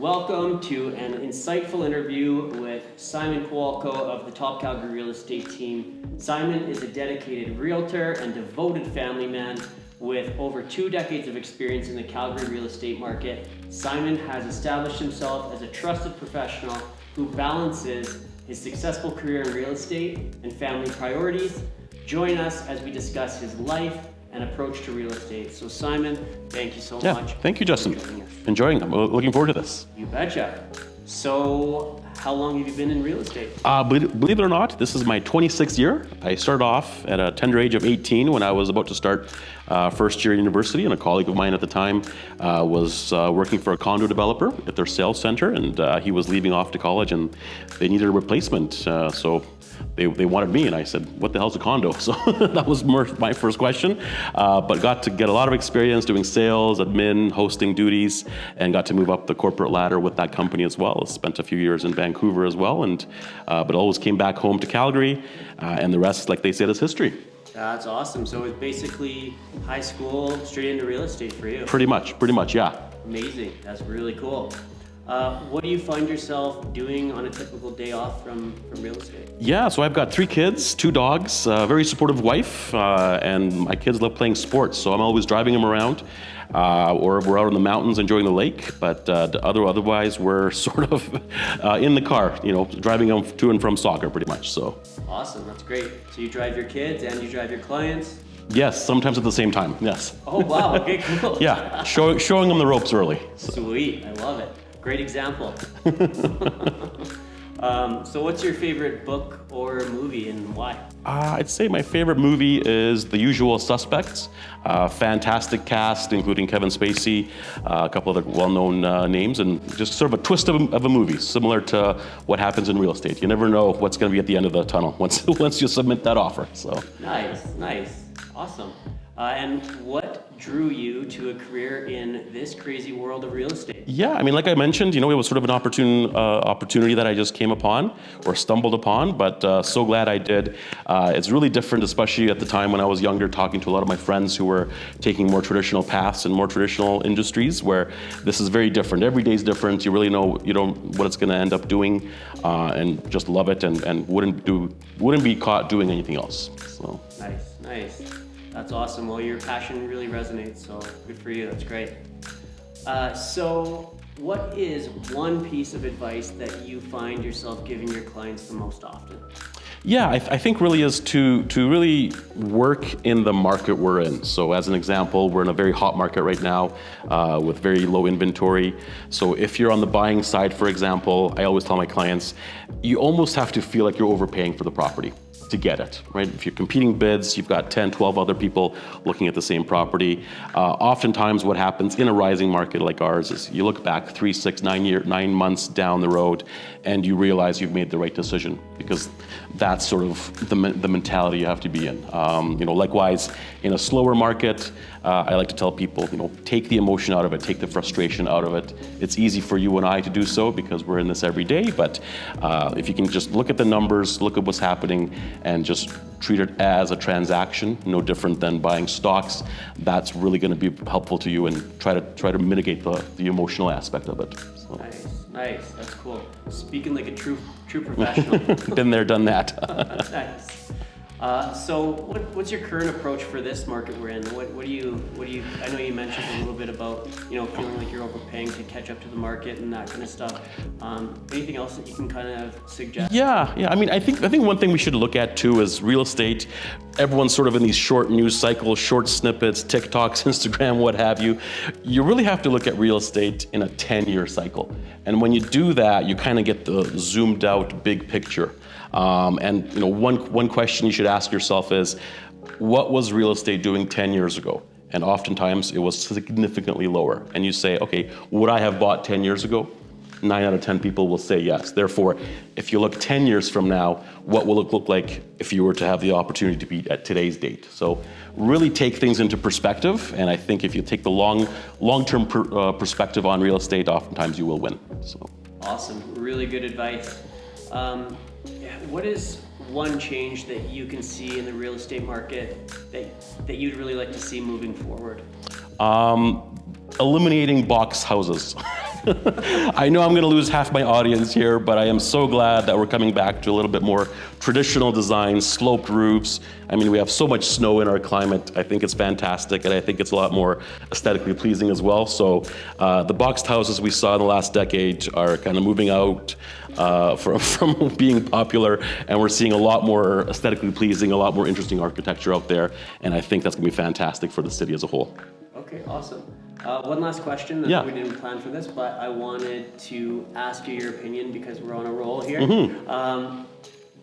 Welcome to an insightful interview with Simon Kowalkow of the top Calgary Real Estate team. Simon is a dedicated realtor and devoted family man with over 2 decades of experience in the Calgary real estate market. Simon has established himself as a trusted professional who balances his successful career in real estate and family priorities. Join us as we discuss his life and approach to real estate. So Simon, thank you so much. Thank you, Justin. Enjoying them. Looking forward to this. You betcha. So how long have you been in real estate? Believe it or not, this is my 26th year. I started off at a tender age of 18 when I was about to start first year university, and a colleague of mine at the time was working for a condo developer at their sales center, and he was leaving off to college, and they needed a replacement. So they wanted me, and I said, what the hell's a condo? So that was my first question, but got to get a lot of experience doing sales, admin, hosting duties, and got to move up the corporate ladder with that company as well. Spent a few years in Vancouver as well, and but always came back home to Calgary, and the rest, like they said, is history. That's awesome. So it's basically high school straight into real estate for you. Pretty much, yeah. Amazing. That's really cool. What do you find yourself doing on a typical day off from real estate? Yeah, so I've got 3 kids, 2 dogs, a very supportive wife, and my kids love playing sports, so I'm always driving them around, or we're out in the mountains enjoying the lake, but otherwise we're sort of in the car, driving them to and from soccer pretty much, so. Awesome, that's great. So you drive your kids and you drive your clients? Yes, sometimes at the same time, yes. Oh, wow, okay, cool. Yeah, showing them the ropes early. So. Sweet, I love it. Great example. So what's your favorite book or movie and why? I'd say my favorite movie is The Usual Suspects. Fantastic cast, including Kevin Spacey, a couple of the well-known names, and just sort of a twist of a movie, similar to what happens in real estate. You never know what's going to be at the end of the tunnel once you submit that offer. So. Nice, awesome. And what drew you to a career in this crazy world of real estate? Yeah, I mean, like I mentioned, it was sort of an opportunity that I just came upon or stumbled upon, but so glad I did. It's really different, especially at the time when I was younger, talking to a lot of my friends who were taking more traditional paths and more traditional industries, where this is very different. Every day's different. You really know what it's going to end up doing, and just love it, and wouldn't be caught doing anything else. So. Nice. That's awesome. Well, your passion really resonates, so good for you. That's great. So what is one piece of advice that you find yourself giving your clients the most often? Yeah, I think really is to really work in the market we're in. So as an example, we're in a very hot market right now with very low inventory. So if you're on the buying side, for example, I always tell my clients, you almost have to feel like you're overpaying for the property to get it, right? If you're competing bids, you've got 10, 12 other people looking at the same property. Oftentimes what happens in a rising market like ours is you look back 3, 6, 9 months down the road and you realize you've made the right decision, because that's sort of the mentality you have to be in. Likewise, in a slower market, I like to tell people, take the emotion out of it, take the frustration out of it. It's easy for you and I to do so because we're in this every day, but if you can just look at the numbers, look at what's happening, and just treat it as a transaction, no different than buying stocks, that's really going to be helpful to you, and try to mitigate the emotional aspect of it. So. Nice. That's cool. Speaking like a true professional. Been there, done that. Nice. So what's your current approach for this market we're in? What do you? I know you mentioned a little bit about feeling like you're overpaying to catch up to the market and that kind of stuff. Anything else that you can kind of suggest? Yeah. I mean, I think one thing we should look at too is real estate. Everyone's sort of in these short news cycles, short snippets, TikToks, Instagram, what have you. You really have to look at real estate in a 10-year cycle. And when you do that, you kind of get the zoomed out big picture. One question you should ask yourself is, what was real estate doing 10 years ago? And oftentimes it was significantly lower. And you say, okay, would I have bought 10 years ago? 9 out of 10 people will say yes. Therefore, if you look 10 years from now, what will it look like if you were to have the opportunity to be at today's date? So really take things into perspective. And I think if you take the long-term perspective on real estate, oftentimes you will win. So. Awesome, really good advice. What is one change that you can see in the real estate market that you'd really like to see moving forward? Eliminating box houses. I know I'm going to lose half my audience here, but I am so glad that we're coming back to a little bit more traditional design, sloped roofs. I mean, we have so much snow in our climate. I think it's fantastic, and I think it's a lot more aesthetically pleasing as well. So the boxed houses we saw in the last decade are kind of moving out from being popular, and we're seeing a lot more aesthetically pleasing, a lot more interesting architecture out there, and I think that's going to be fantastic for the city as a whole. Okay, awesome. One last question. Yeah. We didn't plan for this, but I wanted to ask you your opinion because we're on a roll here.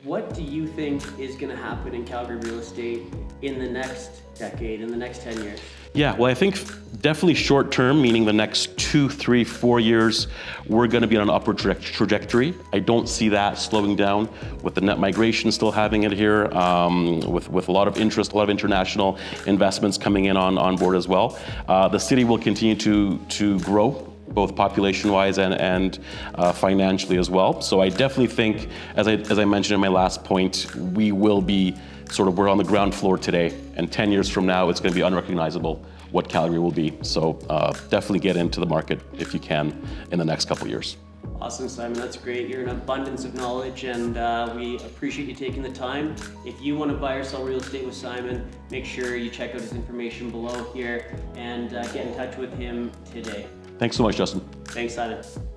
What do you think is going to happen in Calgary real estate in the next decade, in the next 10 years? Yeah, well, I think definitely short term, meaning the next 2, 3, 4 years, we're going to be on an upward trajectory. I don't see that slowing down with the net migration still having it here, with a lot of interest, a lot of international investments coming in on board as well. The city will continue to grow, both population-wise and financially as well. So I definitely think, as I mentioned in my last point, we will be we're on the ground floor today, and 10 years from now, it's going to be unrecognizable what Calgary will be. So definitely get into the market if you can in the next couple of years. Awesome, Simon. That's great. You're an abundance of knowledge, and we appreciate you taking the time. If you want to buy or sell real estate with Simon, make sure you check out his information below here and get in touch with him today. Thanks so much, Justin. Thanks, Simon.